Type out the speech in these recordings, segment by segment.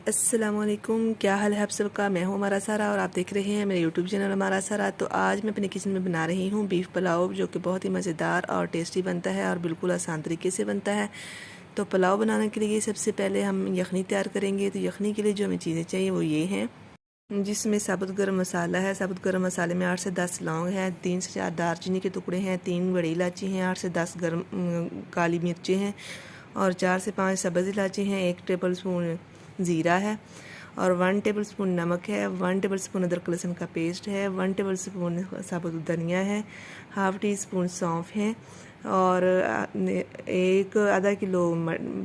अस्सलामुअलैकुम, क्या हाल है आप सबका। मैं हूँ हमारा सारा और आप देख रहे हैं मेरे यूट्यूब चैनल हमारा सारा। तो आज मैं अपने किचन में बना रही हूँ बीफ पुलाव, जो कि बहुत ही मज़ेदार और टेस्टी बनता है और बिल्कुल आसान तरीके से बनता है। तो पुलाव बनाने के लिए सबसे पहले हम यखनी तैयार करेंगे। तो यखनी के लिए जो हमें चीज़ें चाहिए वो ये हैं, जिसमें साबुत गर्म मसाला है। साबुत गर्म मसाले में 8 से 10 लौंग हैं, 3 से 4 दालचीनी के टुकड़े हैं, 3 बड़ी इलायची हैं, 8 से 10 गर्म काली मिर्चें हैं और 4 से 5 सब्ज़ इलायची हैं, 1 टेबल स्पून ज़ीरा है और 1 टेबल स्पून नमक है, 1 टेबल स्पून अदरक लहसुन का पेस्ट है, 1 टेबल स्पून साबुत धनिया है, हाफ़ टी स्पून सौंफ है और एक आधा किलो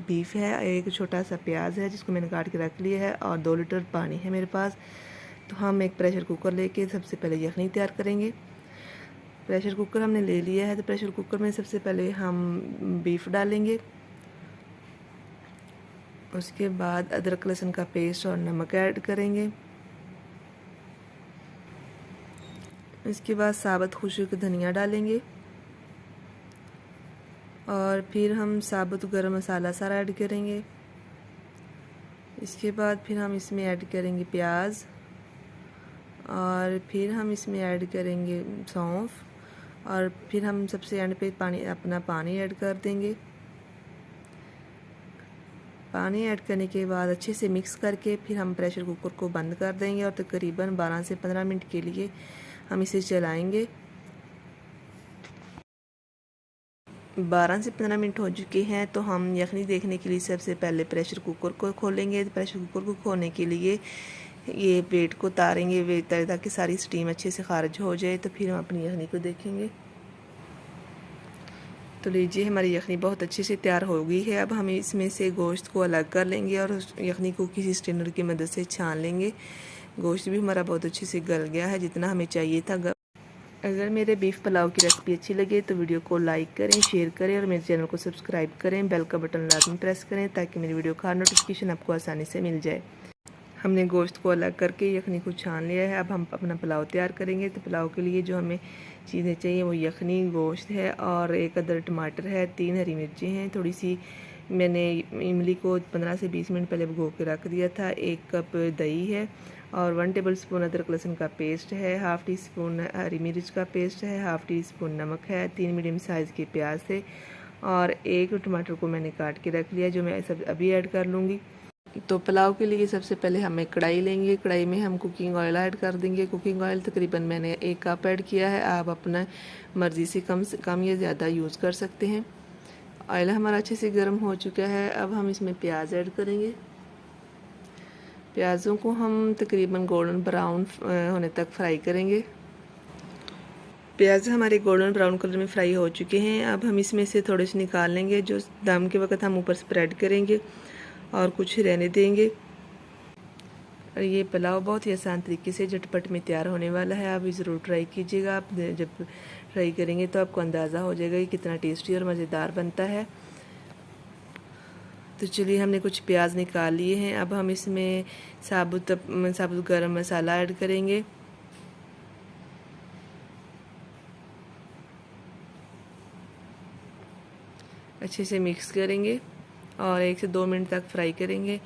बीफ है, एक छोटा सा प्याज है जिसको मैंने काट के रख लिया है और 2 लीटर पानी है मेरे पास। तो हम एक प्रेशर कुकर लेके सबसे पहले यखनी तैयार करेंगे। प्रेशर कुकर हमने ले लिया है। तो प्रेशर कुकर में सबसे पहले हम बीफ डालेंगे, उसके बाद अदरक लहसुन का पेस्ट और नमक ऐड करेंगे। इसके बाद साबुत खुशक धनिया डालेंगे और फिर हम साबुत गरम मसाला सारा ऐड करेंगे। इसके बाद फिर हम इसमें ऐड करेंगे प्याज और फिर हम इसमें ऐड करेंगे सौंफ और फिर हम सबसे एंड पे अपना पानी ऐड कर देंगे। पानी ऐड करने के बाद अच्छे से मिक्स करके फिर हम प्रेशर कुकर को बंद कर देंगे और तकरीबन 12 से 15 मिनट के लिए हम इसे चलाएंगे। 12 से 15 मिनट हो चुके हैं। तो हम यखनी देखने के लिए सबसे पहले प्रेशर कुकर को खोलेंगे। प्रेशर कुकर को खोलने के लिए ये वेट को उतारेंगे ताकि सारी स्टीम अच्छे से खारिज हो जाए। तो फिर हम अपनी यखनी को देखेंगे। तो लीजिए, हमारी यखनी बहुत अच्छे से तैयार हो गई है। अब हम इसमें से गोश्त को अलग कर लेंगे और यखनी को किसी स्ट्रेनर की मदद से छान लेंगे। गोश्त भी हमारा बहुत अच्छे से गल गया है, जितना हमें चाहिए था। अगर मेरे बीफ पुलाव की रेसिपी अच्छी लगे तो वीडियो को लाइक करें, शेयर करें और मेरे चैनल को सब्सक्राइब करें। बेल का बटन लाजमी प्रेस करें ताकि मेरी वीडियो का नोटिफिकेशन आपको आसानी से मिल जाए। हमने गोश्त को अलग करके यखनी को छान लिया है। अब हम अपना पुलाव तैयार करेंगे। तो पुलाव के लिए जो हमें चीज़ें चाहिए वो यखनी, गोश्त है और एक अदर टमाटर है, 3 हरी मिर्ची हैं, थोड़ी सी मैंने इमली को 15 से 20 मिनट पहले भिगो के रख दिया था, 1 कप दही है और 1 टेबल स्पून अदरक लहसुन का पेस्ट है, हाफ़ टी स्पून हरी मिर्च का पेस्ट है, हाफ़ टी स्पून नमक है, 3 मीडियम साइज़ के प्याज थे और 1 टमाटर को मैंने काट के रख लिया, जो मैं सब अभी ऐड कर लूँगी। तो पुलाव के लिए सबसे पहले हम एक कढ़ाई लेंगे। कढ़ाई में हम कुकिंग ऑयल ऐड कर देंगे। कुकिंग ऑयल तकरीबन मैंने 1 कप ऐड किया है। आप अपना मर्ज़ी से कम या ज़्यादा यूज़ कर सकते हैं। ऑयल हमारा अच्छे से गर्म हो चुका है। अब हम इसमें प्याज ऐड करेंगे। प्याज़ों को हम तकरीबन गोल्डन ब्राउन होने तक फ्राई करेंगे। प्याज हमारे गोल्डन ब्राउन कलर में फ्राई हो चुके हैं। अब हम इसमें से थोड़े से निकाल लेंगे, जो दम के वक्त हम ऊपर स्प्रेड करेंगे और कुछ रहने देंगे। और ये पुलाव बहुत ही आसान तरीके से झटपट में तैयार होने वाला है। आप भी ज़रूर ट्राई कीजिएगा। आप जब ट्राई करेंगे तो आपको अंदाज़ा हो जाएगा कि कितना टेस्टी और मज़ेदार बनता है। तो चलिए, हमने कुछ प्याज निकाल लिए हैं। अब हम इसमें साबुत गरम मसाला ऐड करेंगे। अच्छे से मिक्स करेंगे और 1 से 2 मिनट तक फ्राई करेंगे।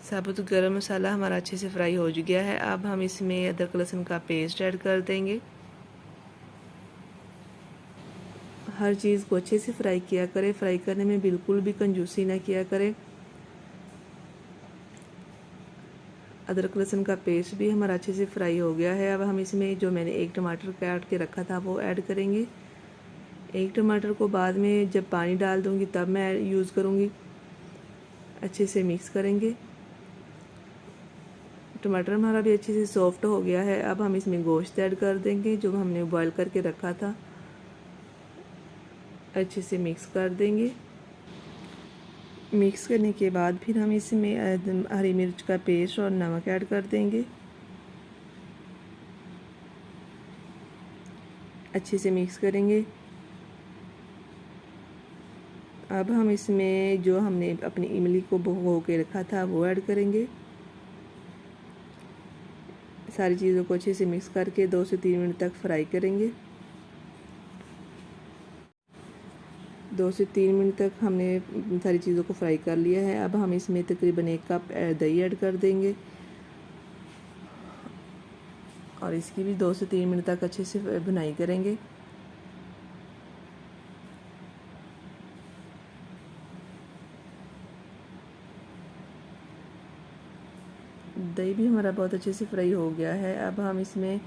साबुत गरम मसाला हमारा अच्छे से फ्राई हो गया है। अब हम इसमें अदरक लहसुन का पेस्ट ऐड कर देंगे। हर चीज़ को अच्छे से फ्राई किया करें। फ्राई करने में बिल्कुल भी कंजूसी ना किया करें। अदरक लहसुन का पेस्ट भी हमारा अच्छे से फ्राई हो गया है। अब हम इसमें जो मैंने 1 टमाटर काट के रखा था वो ऐड करेंगे। 1 टमाटर को बाद में जब पानी डाल दूँगी तब मैं यूज़ करूँगी। अच्छे से मिक्स करेंगे। टमाटर हमारा भी अच्छे से सॉफ्ट हो गया है। अब हम इसमें गोश्त ऐड कर देंगे, जो हमने बॉईल करके रखा था। अच्छे से मिक्स कर देंगे। मिक्स करने के बाद फिर हम इसमें हरी मिर्च का पेस्ट और नमक ऐड कर देंगे। अच्छे से मिक्स करेंगे। अब हम इसमें जो हमने अपनी इमली को भिगो के रखा था वो ऐड करेंगे। सारी चीज़ों को अच्छे से मिक्स करके 2 से 3 मिनट तक फ्राई करेंगे। 2 से 3 मिनट तक हमने सारी चीज़ों को फ्राई कर लिया है। अब हम इसमें तकरीबन 1 कप दही ऐड कर देंगे और इसकी भी 2 से 3 मिनट तक अच्छे से भुनाई करेंगे। दही भी हमारा बहुत अच्छे से फ्राई हो गया है। अब हम इसमें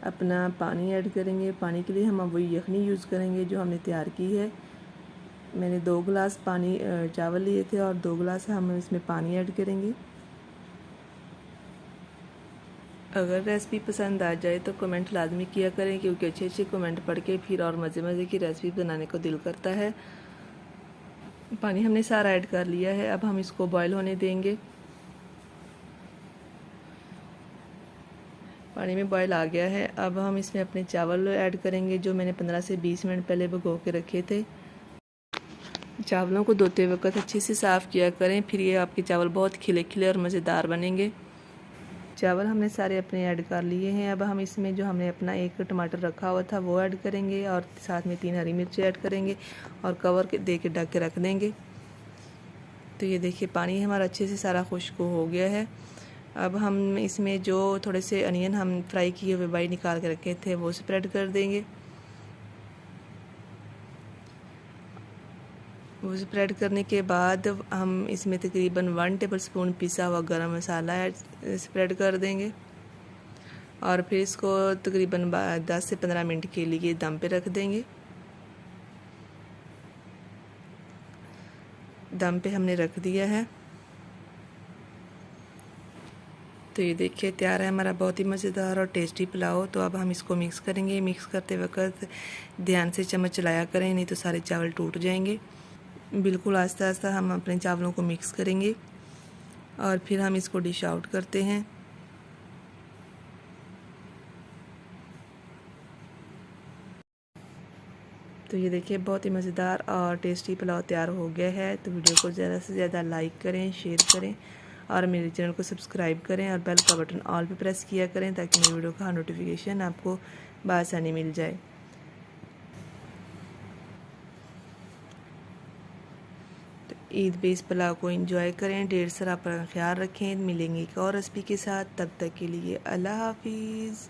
अपना पानी ऐड करेंगे। पानी के लिए हम वही यखनी यूज़ करेंगे जो हमने तैयार की है। मैंने 2 गिलास पानी चावल लिए थे और 2 गिलास हम इसमें पानी ऐड करेंगे। अगर रेसिपी पसंद आ जाए तो कमेंट लाजमी किया करें, क्योंकि अच्छे अच्छे कमेंट पढ़ के फिर और मज़े मज़े की रेसिपी बनाने को दिल करता है। पानी हमने सारा ऐड कर लिया है। अब हम इसको बॉईल होने देंगे। पानी में बॉईल आ गया है। अब हम इसमें अपने चावल ऐड करेंगे जो मैंने 15 से 20 मिनट पहले भिगो के रखे थे। चावलों को धोते वक्त अच्छे से साफ़ किया करें, फिर ये आपके चावल बहुत खिले खिले और मज़ेदार बनेंगे। चावल हमने सारे अपने ऐड कर लिए हैं। अब हम इसमें जो हमने अपना 1 टमाटर रखा हुआ था वो ऐड करेंगे और साथ में 3 हरी मिर्च ऐड करेंगे और कवर दे के ढक के रख देंगे। तो ये देखिए पानी हमारा अच्छे से सारा खुश्क हो गया है। अब हम इसमें जो थोड़े से अनियन हम फ्राई किए हुए बाई निकाल के रखे थे वो स्प्रेड कर देंगे। वो स्प्रेड करने के बाद हम इसमें तकरीबन 1 टेबलस्पून पिसा हुआ गरम मसाला स्प्रेड कर देंगे और फिर इसको तकरीबन 10 से 15 मिनट के लिए दम पे रख देंगे। दम पे हमने रख दिया है। तो ये देखिए तैयार है हमारा बहुत ही मज़ेदार और टेस्टी पुलाव। तो अब हम इसको मिक्स करेंगे। मिक्स करते वक्त ध्यान से चम्मच चलाया करें, नहीं तो सारे चावल टूट जाएंगे। बिल्कुल आस्ता आस्ता हम अपने चावलों को मिक्स करेंगे और फिर हम इसको डिश आउट करते हैं। तो ये देखिए बहुत ही मज़ेदार और टेस्टी पुलाव तैयार हो गया है। तो वीडियो को ज़्यादा से ज़्यादा लाइक करें, शेयर करें और मेरे चैनल को सब्सक्राइब करें और बेल का बटन ऑल पे प्रेस किया करें ताकि मेरी वीडियो का नोटिफिकेशन आपको बआसानी मिल जाए। तो ईद पे इस पुलाव को एंजॉय करें। ढेर सारा अपना ख्याल रखें। मिलेंगे एक और रेसिपी के साथ, तब तक के लिए अल्लाह हाफिज़।